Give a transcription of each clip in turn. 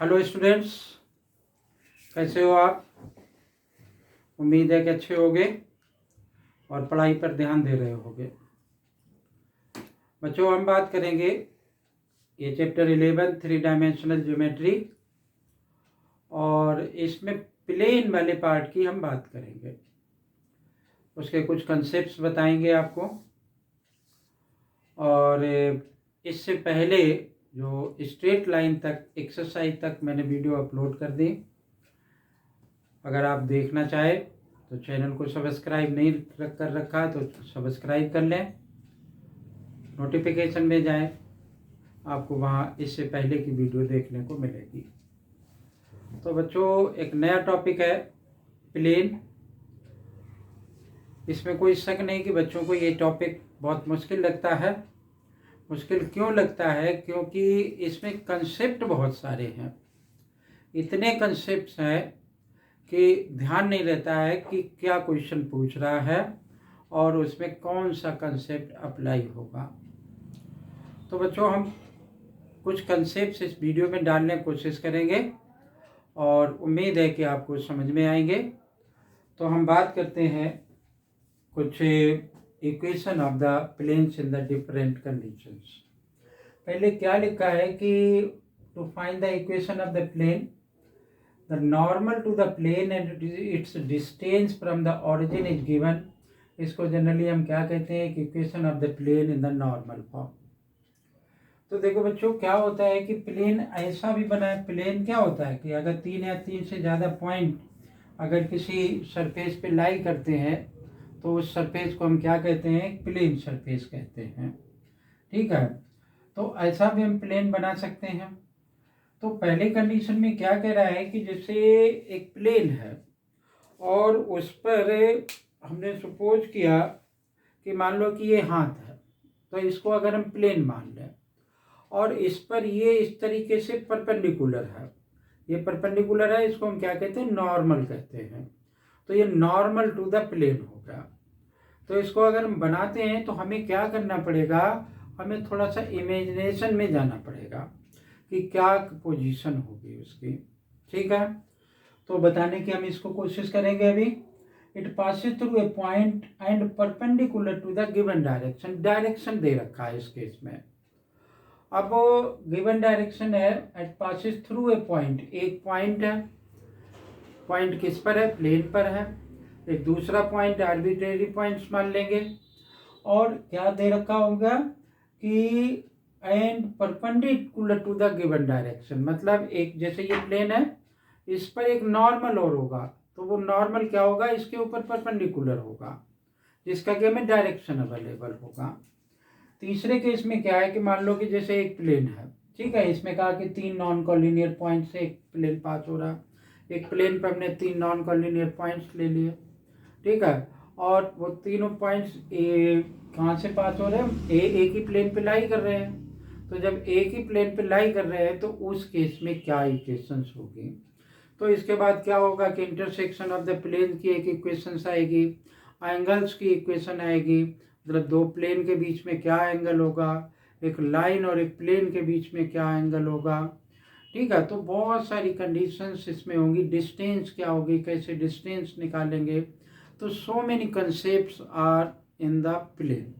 Hello students, कैसे हो आप। उम्मीद है कि अच्छे होगे और पढ़ाई पर ध्यान दे रहे होगे। बच्चों, हम बात करेंगे ये चैप्टर 11 थ्री डायमेंशनल ज्योमेट्री, और इसमें प्लेन वाले पार्ट की हम बात करेंगे। उसके कुछ कंसेप्ट्स बताएंगे आपको, और इससे पहले जो स्ट्रेट लाइन तक एक्सरसाइज तक मैंने वीडियो अपलोड कर दी। अगर आप देखना चाहे तो चैनल को सब्सक्राइब नहीं कर रखा तो सब्सक्राइब कर लें, नोटिफिकेशन में जाएं, आपको वहाँ इससे पहले की वीडियो देखने को मिलेगी। तो बच्चों, एक नया टॉपिक है प्लेन। इसमें कोई शक नहीं कि बच्चों को ये टॉपिक बहुत मुश्किल लगता है। मुश्किल क्यों लगता है? क्योंकि इसमें कंसेप्ट बहुत सारे हैं, इतने कंसेप्ट्स हैं कि ध्यान नहीं रहता है कि क्या क्वेश्चन पूछ रहा है और उसमें कौन सा कंसेप्ट अप्लाई होगा। तो बच्चों, हम कुछ कंसेप्ट्स इस वीडियो में डालने की कोशिश करेंगे और उम्मीद है कि आपको समझ में आएंगे। तो हम बात करते हैं कुछ equation of the planes in the different conditions. पहले क्या लिखा है कि to find the equation of the plane, the normal to the plane and its distance from the origin is given। इसको जनरली हम क्या कहते हैं कि equation of the plane in the normal form. तो देखो बच्चों, क्या होता है कि प्लेन ऐसा भी बना है। प्लेन क्या होता है कि अगर तीन या तीन से ज़्यादा पॉइंट अगर किसी सरफेस पे लाई करते हैं तो उस सरफेस को हम क्या कहते हैं? प्लेन सरफेस कहते हैं। ठीक है, तो ऐसा भी हम प्लेन बना सकते हैं। तो पहले कंडीशन में क्या कह रहा है कि जैसे एक प्लेन है और उस पर हमने सपोज किया कि मान लो कि ये हाथ है, तो इसको अगर हम प्लेन मान लें और इस पर ये इस तरीके से परपेंडिकुलर है, ये परपेंडिकुलर है, इसको हम क्या कहते हैं? नॉर्मल कहते हैं। तो ये नॉर्मल टू द प्लेन हो गया। तो इसको अगर हम बनाते हैं तो हमें क्या करना पड़ेगा? हमें थोड़ा सा इमेजिनेशन में जाना पड़ेगा कि क्या पोजीशन होगी उसकी। ठीक है, तो बताने की हम इसको कोशिश करेंगे अभी। It passes through a point and perpendicular to the given direction. Direction दे रखा है इस केस में। अब गिवन डायरेक्शन है, it passes through a point. एक पॉइंट है, पॉइंट किस पर है? प्लेन पर है। एक दूसरा पॉइंट आर्बिट्रेरी पॉइंट्स मान लेंगे, और क्या दे रखा होगा कि and perpendicular to the given direction. मतलब एक जैसे ये प्लेन है, इस पर एक नॉर्मल और होगा, तो वो नॉर्मल क्या होगा? इसके ऊपर परपेंडिकुलर होगा, जिसका कि हमें डायरेक्शन अवेलेबल होगा। तीसरे केस में क्या है कि मान लो कि जैसे एक प्लेन है, ठीक है, इसमें कहा कि तीन नॉन कॉलिनियर पॉइंट से एक प्लेन पास हो रहा। एक प्लेन पर हमने तीन नॉन कॉलिनियर पॉइंट्स ले लिए, ठीक है, और वो तीनों पॉइंट्स कहाँ से पास हो रहे हैं? एक ही प्लेन पे लाई कर रहे हैं। तो जब एक ही प्लेन पे लाई कर रहे हैं तो उस केस में क्या इक्वेशंस होगी? तो इसके बाद क्या होगा कि इंटरसेक्शन ऑफ द प्लेन की एक इक्वेशंस आएगी, एंगल्स की इक्वेशन आएगी, मतलब दो प्लेन के बीच में क्या एंगल होगा, एक लाइन और एक प्लेन के बीच में क्या एंगल होगा। ठीक है, तो बहुत सारी कंडीशंस इसमें होंगी। डिस्टेंस क्या होगी, कैसे डिस्टेंस निकालेंगे। तो so many concepts are in the plane.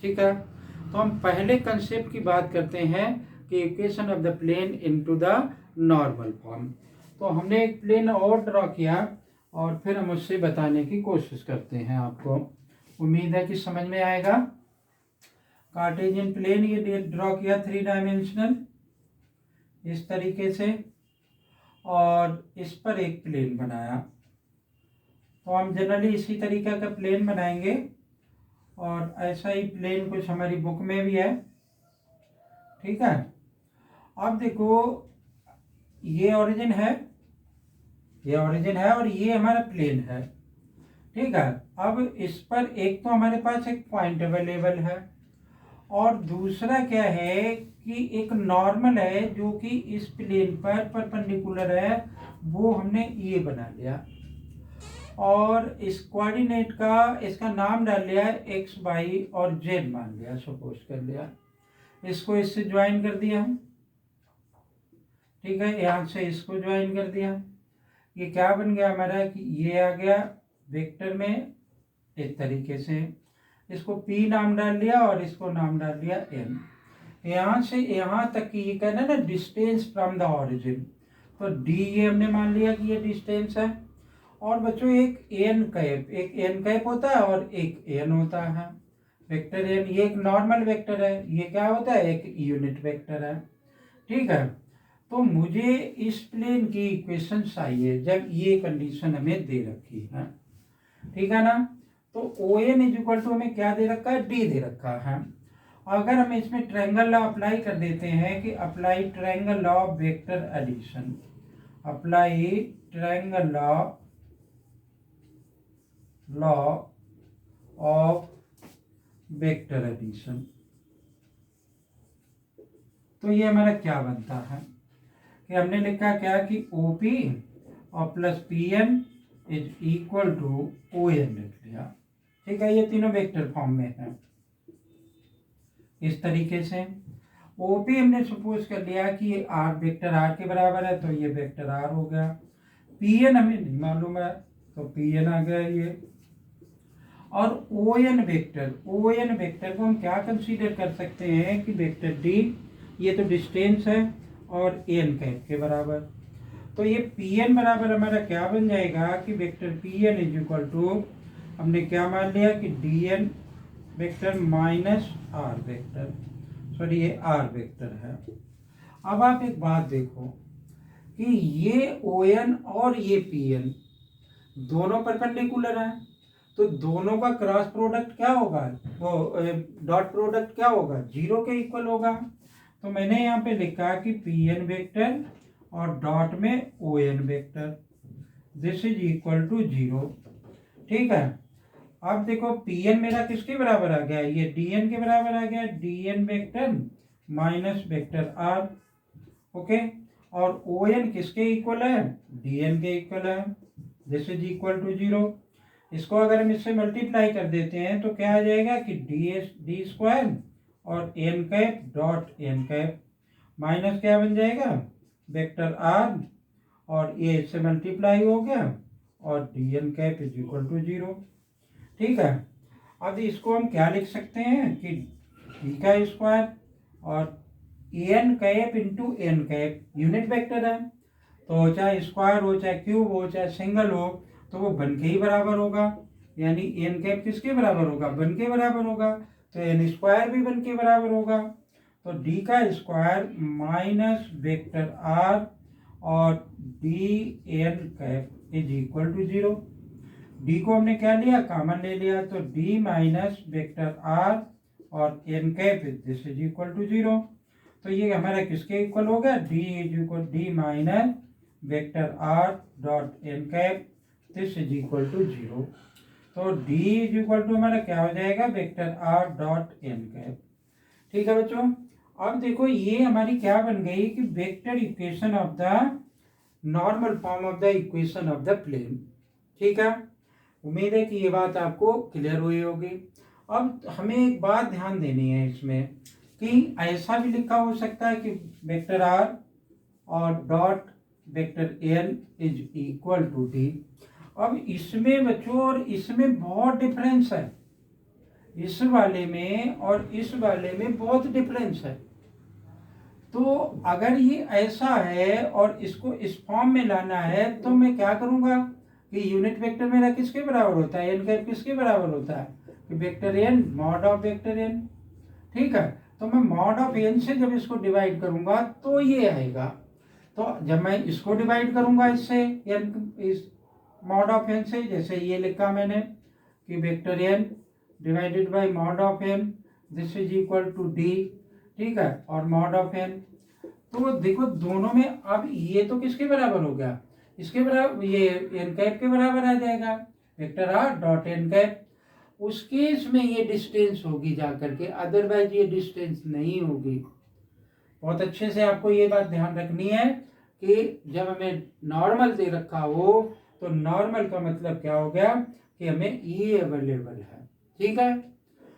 ठीक है, तो हम पहले कंसेप्ट की बात करते हैं कि equation of the plane into the normal form. तो हमने एक प्लेन और ड्रॉ किया और फिर हम उससे बताने की कोशिश करते हैं। आपको उम्मीद है कि समझ में आएगा। कार्टेशियन प्लेन ये ड्रॉ किया थ्री डायमेंशनल इस तरीके से, और इस पर एक प्लेन बनाया। तो हम जनरली इसी तरीके का प्लेन बनाएंगे, और ऐसा ही प्लेन कुछ हमारी बुक में भी है। ठीक है, अब देखो ये ओरिजिन है, ये ओरिजिन है और ये हमारा प्लेन है। ठीक है, अब इस पर एक तो हमारे पास एक पॉइंट अवेलेबल है, और दूसरा क्या है कि एक नॉर्मल है जो कि इस प्लेन पर परपेंडिकुलर है, वो हमने ये बना लिया, और इस कोऑर्डिनेट का इसका नाम डाल लिया है एक्स वाई और जेड मान लिया, सपोज कर लिया। इसको इससे ज्वाइन कर दिया हम, ठीक है, यहाँ से इसको ज्वाइन कर दिया, ये क्या बन गया हमारा कि ये आ गया वेक्टर में इस तरीके से, इसको P नाम डाल लिया और इसको नाम डाल दिया N। यहाँ से यहाँ तक की ये कहना ना डिस्टेंस फ्रॉम द ऑरिजिन, तो D ये हमने मान लिया कि ये डिस्टेंस है। और बच्चों एक एन कैप होता है और एक एन होता है, वेक्टर एन, ये एक नॉर्मल वेक्टर है, ये क्या होता है एक यूनिट वेक्टर है। ठीक है, तो मुझे इस प्लेन की इक्वेशन चाहिए जब ये कंडीशन हमें दे रखी है, ठीक है ना। तो O N is equal to हमें क्या दे रखा है, डी दे रखा है। अगर हम इसमें ट्रायंगल लॉ अप्लाई कर देते हैं कि apply triangle law of vector addition, apply triangle law of vector addition, तो ये हमारा क्या बनता है कि हमने लिखा क्या कि OP और plus PN is equal to ON लिख लिया। ठीक है, ये तीनों वेक्टर फॉर्म में है। इस तरीके से OP हमने सपोज कर लिया कि ये R वेक्टर R के बराबर है, तो ये वेक्टर R हो गया। PN हमें नहीं मालूम है, तो PN आ गया ये। और ON वेक्टर को हम क्या कंसीडर कर सकते हैं कि वेक्टर D, ये तो डिस्टेंस है और एन कैप के बराबर, तो ये Pn बराबर हमारा क्या बन जाएगा कि vector Pn is equal to, हमने क्या मान लिया कि Dn vector minus R vector, sorry ये R वेक्टर है। अब आप एक बात देखो कि ये ON और ये Pn दोनों परपेंडिकुलर हैं, तो दोनों का क्रॉस प्रोडक्ट क्या होगा, वो डॉट प्रोडक्ट क्या होगा, जीरो के इक्वल होगा। तो मैंने यहाँ पे लिखा कि Pn वेक्टर और डॉट में ON vector, this is equal to zero. ठीक है, अब देखो Pn मेरा किसके बराबर आ गया, ये Dn के बराबर आ गया, Dn vector minus vector R, okay. और ON किसके इक्वल है, Dn के इक्वल है, this is equal to zero. इसको अगर हम इससे मल्टीप्लाई कर देते हैं तो क्या आ जाएगा कि डी स्क्वायर और N cap dot N cap minus क्या बन जाएगा वेक्टर आर, और ये इससे मल्टीप्लाई हो गया और D N cap is equal to zero. ठीक है, अब इसको हम क्या लिख सकते हैं कि डी का स्क्वायर और N cap into N cap unit vector है, तो चाहे स्क्वायर हो चाहे क्यूब हो चाहे सिंगल हो तो वो बन के ही बराबर होगा, यानी एन कैप किसके बराबर होगा, बन के बराबर होगा, तो एन स्क्वायर भी बन के बराबर होगा। तो डी का स्क्वायर माइनस वेक्टर आर और D N cap is equal to zero. D को हमने क्या लिया, कॉमन ले लिया, तो डी माइनस वेक्टर आर और N cap this is equal to zero. तो ये हमारा किसके इक्वल हो गया, D is equal D minus vector R dot N cap this is equal to zero. तो डी इज इक्वल टू हमारा क्या हो जाएगा, vector R dot N cap. ठीक है बच्चों, अब देखो ये हमारी क्या बन गई कि vector equation of the normal form of the equation of the plane. ठीक है, उम्मीद है कि ये बात आपको क्लियर हुई होगी। अब हमें एक बात ध्यान देनी है इसमें कि ऐसा भी लिखा हो सकता है कि वेक्टर आर और dot vector N is equal to D. अब इसमें बच्चों और इसमें बहुत डिफरेंस है, इस वाले में और इस वाले में बहुत डिफरेंस है। तो अगर ये ऐसा है और इसको इस फॉर्म में लाना है तो मैं क्या करूंगा कि यूनिट वेक्टर मेरा किसके बराबर होता है, एन कैप किसके बराबर होता है कि vector N mod of vector N. ठीक है, तो मैं मॉड ऑफ एन से जब इसको डिवाइड करूंगा तो ये आएगा, तो जब मैं इसको डिवाइड करूंगा इससे एन, इस मॉड ऑफ एन से, जैसे ये लिखा मैंने कि vector N divided by mod of N this is equal to D. ठीक है, और मॉड ऑफ एन, तो देखो दोनों में अब ये तो किसके बराबर हो गया, इसके बराबर, ये एन कैप के बराबर आ जाएगा vector R dot N cap. उस केस में ये डिस्टेंस होगी जाकर के, अदरवाइज ये डिस्टेंस नहीं होगी। बहुत अच्छे से आपको ये बात ध्यान रखनी है कि जब हमें नॉर्मल दे रखा हो तो नॉर्मल का मतलब क्या हो गया कि हमें ये अवेलेबल है। ठीक है,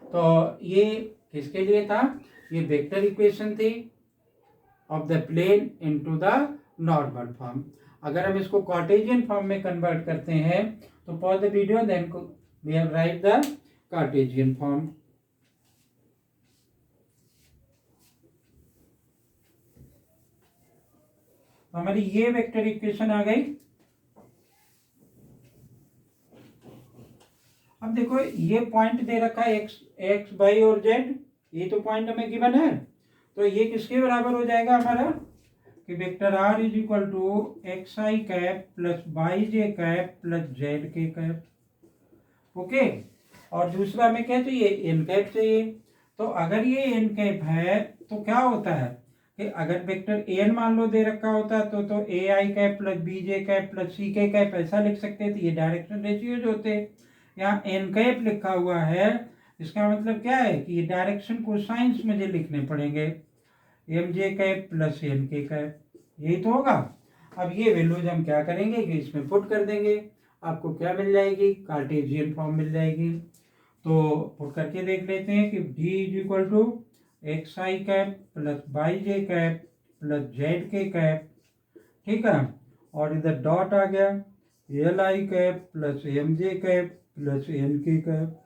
तो ये किसके लिए था, ये वेक्टर इक्वेशन थी of the plane into the normal form. अगर हम इसको कार्टेशियन फॉर्म में कन्वर्ट करते हैं तो pause the video, then we have write the Cartesian form. हमारी ये वेक्टर इक्वेशन आ गई। अब देखो ये पॉइंट दे रखा है एक्स वाई और जेड, ये तो पॉइंट हमें गिवन है, तो ये किसके बराबर हो जाएगा हमारा कि vector R is equal to X I cap plus Y J cap plus Z K cap. Okay, और दूसरा हमें क्या चाहिए, एन कैप चाहिए। तो अगर ये एन कैप है तो क्या होता है कि अगर वेक्टर एन मान लो दे रखा होता तो a i cap plus b j cap plus c k cap ऐसा लिख सकते थे, ये डायरेक्शन रेशियोज होते। यहाँ एन कैप लिखा हुआ है, इसका मतलब क्या है कि ये डायरेक्शन कोसाइंस मुझे लिखने पड़ेंगे, M J cap plus N K cap, यही तो होगा। अब ये वैल्यूज हम क्या करेंगे कि इसमें पुट कर देंगे, आपको क्या मिल जाएगी, कार्टेशियन फॉर्म मिल जाएगी। तो पुट करके देख लेते हैं कि D is equal to X I cap plus Y J cap plus Z K cap, ठीक है, और इधर डॉट आ गया L I cap plus M J cap plus N K cap,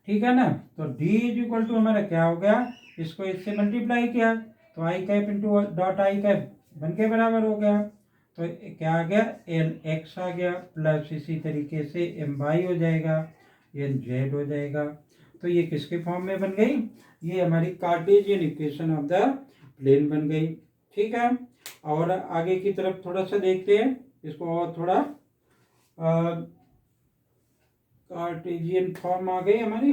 ठीक है ना। तो डी इज इक्वल टू हमारा क्या हो गया, इसको इससे मल्टीप्लाई किया तो i cap into dot i cap one के बराबर हो गया, तो क्या आ गया, एन एक्स आ गया प्लस इसी तरीके से एम वाई हो जाएगा, एन जेड हो जाएगा। तो ये किसके फॉर्म में बन गई, ये हमारी Cartesian equation of the plane बन गई, ठीक है। और आगे की तरफ थोड़ा सा देखते हैं इसको, और थोड़ा कार्टेशियन फॉर्म आ गई हमारी।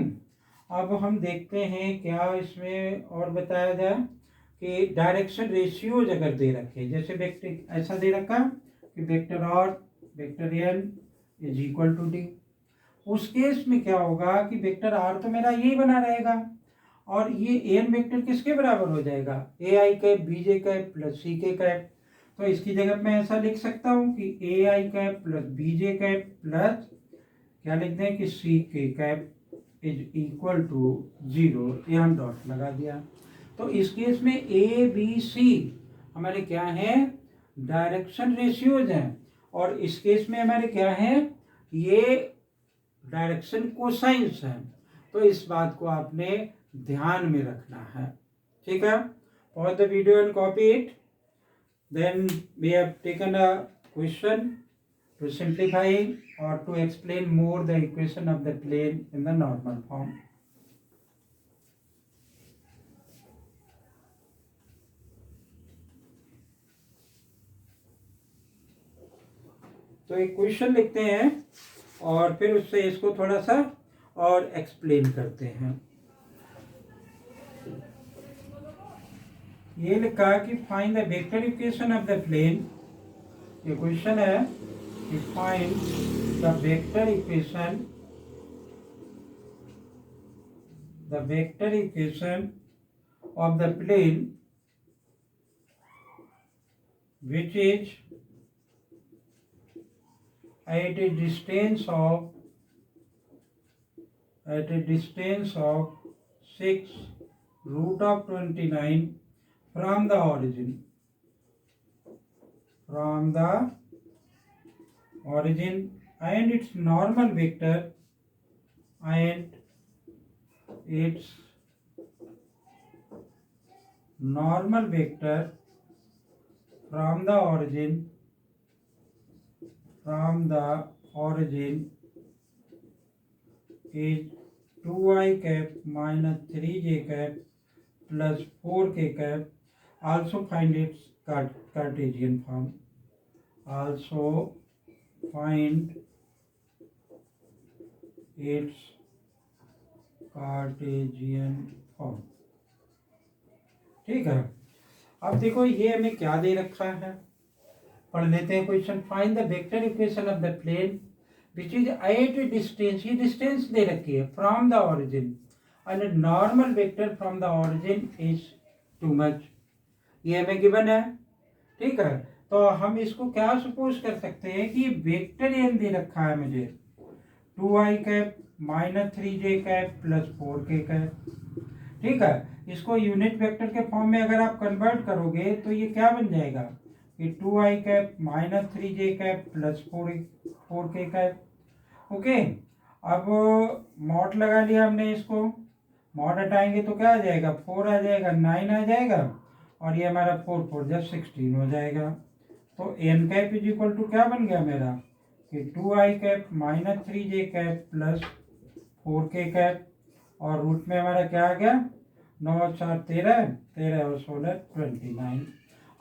अब हम देखते हैं क्या इसमें और बताया जाए कि डायरेक्शन रेशियोज अगर दे रखे, जैसे वेक्टर ऐसा दे रखा कि vector R vector N is equal to D, उस केस में क्या होगा कि वेक्टर आर तो मेरा यही बना रहेगा और ये एन वेक्टर किसके बराबर हो जाएगा, a i cap b j cap plus c k cap. तो इसकी जगह मैं ऐसा लिख सकता हूँ कि a i cap plus b j cap plus क्या लिख दें कि सी k cap is equal to 0, ये हम डॉट लगा दिया। तो इस केस में ए बी सी हमारे क्या हैं, डायरेक्शन रेशियोज हैं, और इस केस में हमारे क्या हैं, ये डायरेक्शन कोसाइंस हैं। तो इस बात को आपने ध्यान में रखना है, ठीक है। Pause the video and copy it, then we have taken a question to simplify or to explain more the equation of the plane in the normal form. तो एक क्वेश्चन लिखते हैं और फिर उससे इसको थोड़ा सा और एक्सप्लेन करते हैं। ये लिखा कि find the vector equation of the plane, ये क्वेश्चन है कि find the vector equation of the plane which is at a distance of 6 root of 29 from the origin, and its normal vector from the origin is 2i cap minus 3j cap plus 4k cap. Also find its Cartesian form. ठीक है। अब देखो ये हमें क्या दे रखा है, पढ़ लेते हैं question. Find the vector equation of the plane which is at distance, ये डिस्टेंस दे रखी है from the origin, and normal vector from the origin is to much, ये हमें गिवन है, ठीक है। तो हम इसको क्या सपोज कर सकते हैं कि वेक्टर एन दे रखा है मुझे 2i cap minus 3j cap plus 4k cap, ठीक है। इसको यूनिट वेक्टर के फॉर्म में अगर आप कन्वर्ट करोगे तो ये क्या बन जाएगा कि 2i cap minus 3j cap plus 4k cap. Okay, अब मॉड लगा लिया हमने, इसको मॉड हटाएंगे तो क्या आ जाएगा, 4 आ जाएगा, 9 आ जाएगा, और ये हमारा 4 4 जब 16 हो जाएगा। तो N cap is equal to क्या बन गया मेरा कि 2i cap minus 3j cap plus 4k cap, और रूट में हमारा क्या आ गया 9 4 13, 13 और 16 29।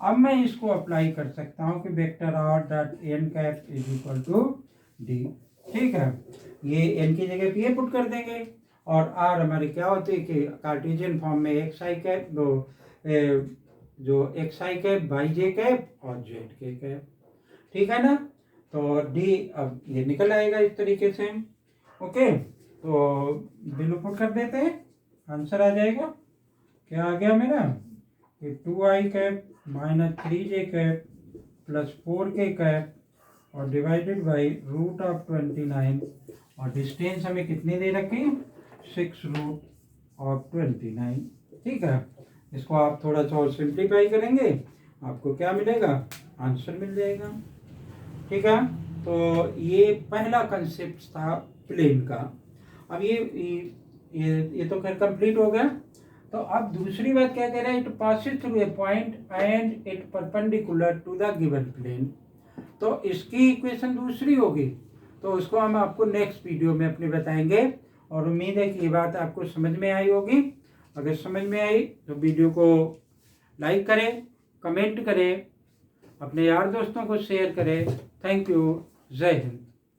अब मैं इसको अप्लाई कर सकता हूँ कि vector R dot N cap is equal to D. ठीक है, ये एन की जगह पे ये पुट कर देंगे, और आर हमारी क्या होती है कि कार्टेशियन फॉर्म में एक्स आई कैप जो x I cap Y J cap और जेड के कैप। ठीक है ना, तो डी अब ये निकल आएगा इस तरीके से। ओके, तो बिल्कुल पुट कर देते हैं, आंसर आ जाएगा, क्या आ गया मेरा कि 2i cap minus 3j cap plus 4k cap और डिवाइडेड बाई रूट ऑफ 29, और डिस्टेंस हमें कितनी दे रखी 6 रूट ऑफ 29। ठीक है, इसको आप थोड़ा सा और सिंप्लीफाई करेंगे, आपको क्या मिलेगा, आंसर मिल जाएगा। ठीक है, तो ये पहला कंसेप्ट था प्लेन का। अब ये तो खैर कंप्लीट हो गया। तो अब दूसरी बात क्या कह रहा है, it passes through a point and it perpendicular to the given plane. तो इसकी इक्वेशन दूसरी होगी, तो उसको हम आपको नेक्स्ट वीडियो में अपने बताएंगे, और उम्मीद है कि ये बात आपको समझ में आई होगी। अगर समझ में आई तो वीडियो को लाइक करें, कमेंट करें, अपने यार दोस्तों को शेयर करें। थैंक यू, जय हिंद।